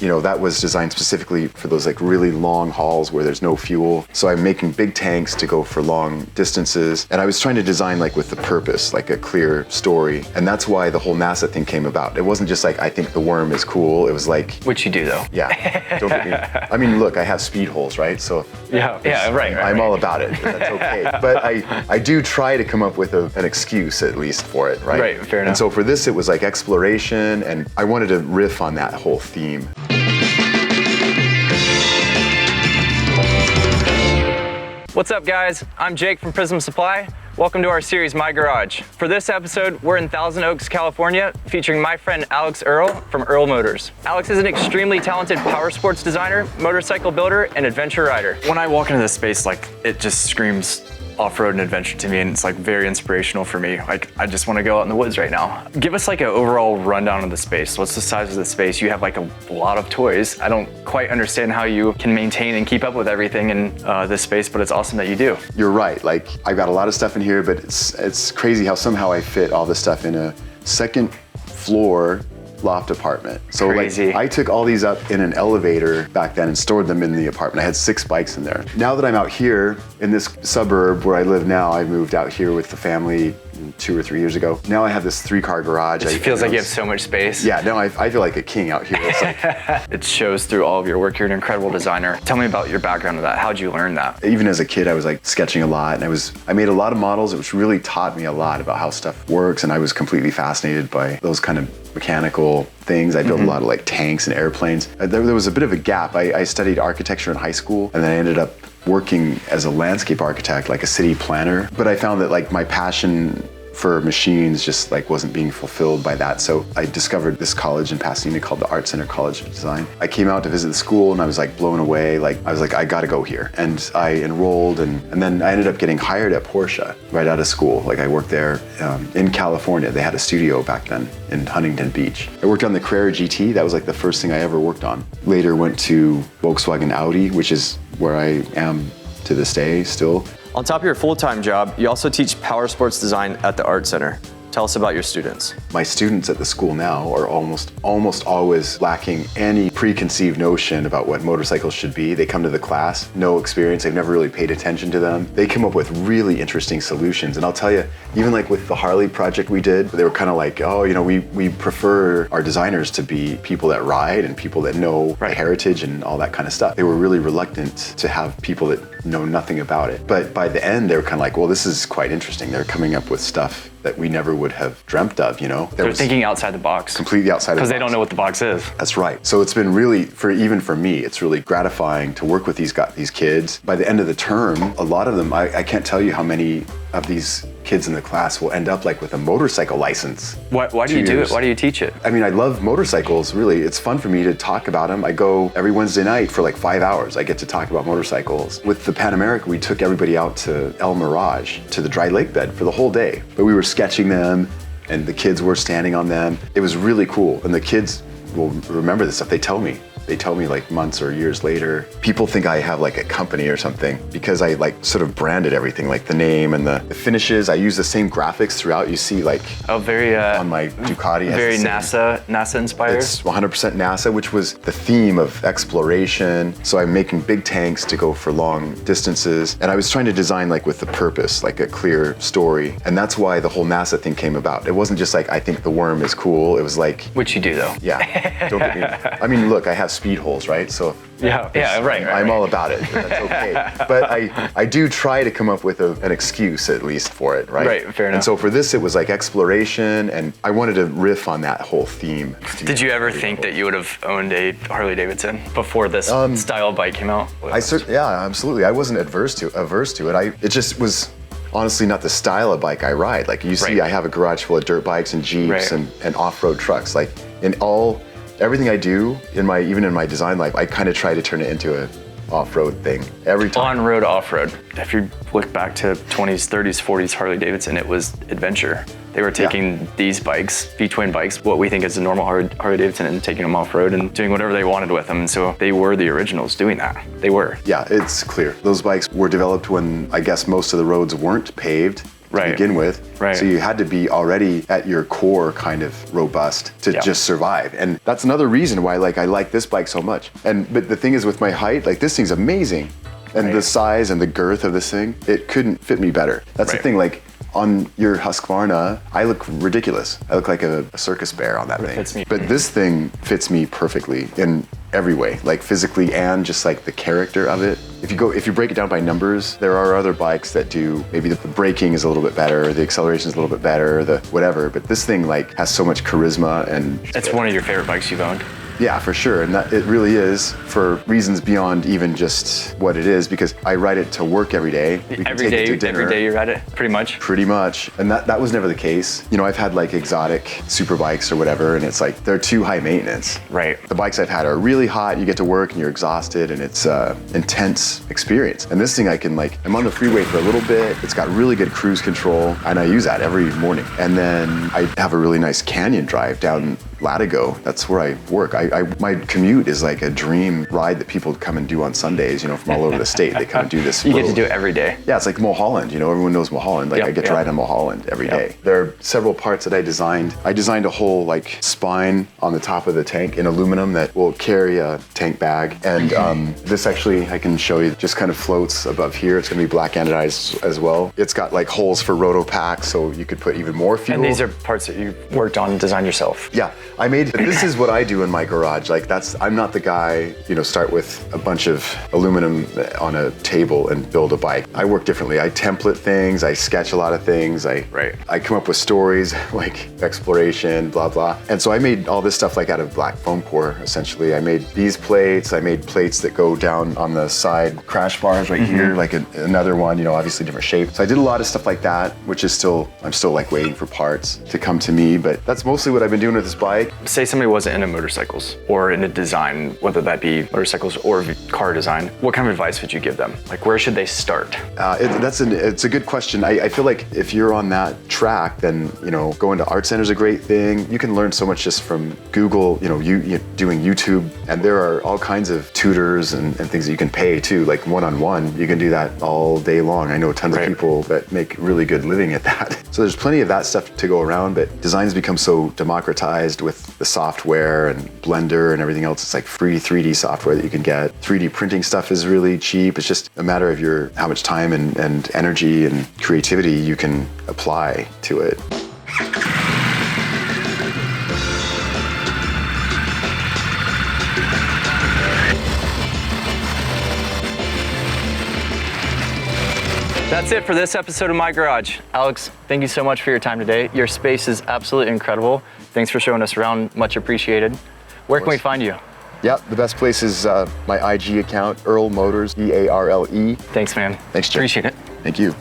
you know, that was designed specifically for those like really long hauls where there's no fuel. So I'm making big tanks to go for long distances. And I was trying to design like with the purpose, like a clear story. And that's why the whole NASA thing came about. It wasn't just like, I think the worm is cool. It was like... Which you do though. Yeah, don't get me... I mean, look, I have speed holes, right? So right. I'm all about it. That's okay. But I do try to come up with an excuse at least for it, right? Right, fair enough. And so for this, it was like exploration, and I wanted to riff on that whole theme. What's up guys? I'm Jake from Prism Supply. Welcome to our series, My Garage. For this episode, we're in Thousand Oaks, California, featuring my friend Alex Earle from Earle Motors. Alex is an extremely talented power sports designer, motorcycle builder, and adventure rider. When I walk into this space, like, it just screams off-road and adventure to me, and it's like very inspirational for me. Like, I just want to go out in the woods right now. Give us like an overall rundown of the space. What's the size of the space? You have like a lot of toys. I don't quite understand how you can maintain and keep up with everything in this space, but it's awesome that you do. You're right. Like, I've got a lot of stuff in here, but it's crazy how somehow I fit all this stuff in a second floor loft apartment. So crazy. Like, I took all these up in an elevator back then and stored them in the apartment. I had 6 bikes in there. Now that I'm out here in this suburb where I live now, I moved out here with the family 2 or 3 years ago. Now I have this 3-car garage. It feels like you have so much space. Yeah, no, I feel like a king out here. It's like, it shows through all of your work. You're an incredible designer. Tell me about your background of that. How'd you learn that? Even as a kid, I was like sketching a lot, and I made a lot of models, which really taught me a lot about how stuff works, and I was completely fascinated by those kind of mechanical things. I built a lot of like tanks and airplanes. There was a bit of a gap. I studied architecture in high school, and then I ended up working as a landscape architect, like a city planner. But I found that like my passion for machines just like wasn't being fulfilled by that. So I discovered this college in Pasadena called the Art Center College of Design. I came out to visit the school and I was like blown away. Like I was like, I gotta go here. And I enrolled and then I ended up getting hired at Porsche right out of school. Like I worked there in California. They had a studio back then in Huntington Beach. I worked on the Carrera GT. That was like the first thing I ever worked on. Later went to Volkswagen Audi, which is where I am to this day still. On top of your full-time job, you also teach power sports design at the Art Center. Tell us about your students. My students at the school now are almost always lacking any preconceived notion about what motorcycles should be. They come to the class, no experience, they've never really paid attention to them. They come up with really interesting solutions. And I'll tell you, even like with the Harley project we did, they were kind of like, oh, you know, we prefer our designers to be people that ride and people that know the heritage and all that kind of stuff. They were really reluctant to have people that know nothing about it. But by the end, they were kind of like, well, this is quite interesting. They're coming up with stuff that we never would have dreamt of, you know? They're thinking outside the box. Completely outside of the box. Because they don't know what the box is. That's right. So it's been really, even for me, it's really gratifying to work with these kids. By the end of the term, a lot of them, I can't tell you how many of these kids in the class will end up like with a motorcycle license. Why do you do it? Why do you teach it? I mean, I love motorcycles, really. It's fun for me to talk about them. I go every Wednesday night for like 5 hours. I get to talk about motorcycles. With the Panamerica, we took everybody out to El Mirage, to the dry lake bed for the whole day. But we were sketching them and the kids were standing on them. It was really cool. And the kids will remember this stuff. They tell me like months or years later. People think I have like a company or something because I like sort of branded everything, like the name and the finishes. I use the same graphics throughout. You see like very on my Ducati. Very NASA inspired. It's 100% NASA, which was the theme of exploration. So I'm making big tanks to go for long distances. And I was trying to design like with the purpose, like a clear story. And that's why the whole NASA thing came about. It wasn't just like, I think the worm is cool. It was like... Which you do though. Yeah, don't get me... I mean, look, I have speed holes, right? So right. I'm all about it. That's okay. But I do try to come up with an excuse at least for it, right? Right, fair enough. And so for this, it was like exploration, and I wanted to riff on that whole theme. Did you ever think that you would have owned a Harley-Davidson before this style bike came out? Yeah, absolutely. I wasn't averse to it. It just was honestly not the style of bike I ride. Like you see, I have a garage full of dirt bikes and Jeeps and off-road trucks. Like everything I do even in my design life, I kind of try to turn it into a off-road thing every time. On-road, off-road. If you look back to 20s, 30s, 40s Harley-Davidson, it was adventure. They were taking these bikes, V-twin bikes, what we think is a normal Harley-Davidson, and taking them off-road and doing whatever they wanted with them. And so they were the originals doing that. They were. Yeah, it's clear. Those bikes were developed when I guess most of the roads weren't paved. Right. to begin with. Right. So you had to be already at your core kind of robust to just survive. And that's another reason why I like this bike so much. But the thing is with my height, this thing's amazing. And the size and the girth of this thing, it couldn't fit me better. That's the thing, on your Husqvarna, I look ridiculous. I look like a circus bear on that thing. Fits me. But this thing fits me perfectly in every way, physically and just the character of it. If you break it down by numbers, there are other bikes that do, maybe the braking is a little bit better, the acceleration is a little bit better, the whatever, but this thing has so much charisma and... It's one of your favorite bikes you've owned? Yeah, for sure. And that it really is for reasons beyond even just what it is, because I ride it to work every day. Every day you ride it, pretty much? Pretty much. And that was never the case. I've had exotic super bikes or whatever, and it's they're too high maintenance. Right. The bikes I've had are really hot, you get to work and you're exhausted, and it's intense experience. And this thing I'm on the freeway for a little bit, it's got really good cruise control, and I use that every morning. And then I have a really nice canyon drive down Latigo. That's where I work. My commute is a dream ride that people come and do on Sundays, from all over the state. They come and do this. You get to do it every day. Yeah, it's like Mulholland, everyone knows Mulholland. I get to ride on Mulholland every day. There are several parts that I designed. I designed a whole spine on the top of the tank in aluminum that will carry a tank bag. And this actually, I can show you, just kind of floats above here. It's gonna be black anodized as well. It's got holes for roto packs, so you could put even more fuel. And these are parts that you worked on and designed yourself? Yeah, this is what I do in my garage. I'm not the guy, start with a bunch of aluminum on a table and build a bike. I work differently. I template things, I sketch a lot of things, I come up with stories, exploration, blah, blah. And so I made all this stuff out of black foam core, essentially. I made these plates, I made plates that go down on the side crash bars right here, another one, obviously different shape. So I did a lot of stuff like that, which is I'm still waiting for parts to come to me, but that's mostly what I've been doing with this bike. Say somebody wasn't into motorcycles or into design, whether that be motorcycles or car design, what kind of advice would you give them? Where should they start? It's a good question. I feel if you're on that track, then going to art center is a great thing. You can learn so much just from Google, you doing YouTube, and there are all kinds of tutors and things that you can pay too, one-on-one. You can do that all day long. I know tons of people that make really good living at that. So there's plenty of that stuff to go around, but design's become so democratized with the software and Blender and everything else. It's free 3D software that you can get. 3D printing stuff is really cheap. It's just a matter of how much time and energy and creativity you can apply to it. That's it for this episode of My Garage. Alex, thank you so much for your time today. Your space is absolutely incredible. Thanks for showing us around, much appreciated. Where can we find you? Yeah, the best place is my IG account, Earle Motors, E-A-R-L-E. Thanks, man. Thanks, Jim. Appreciate it. Thank you.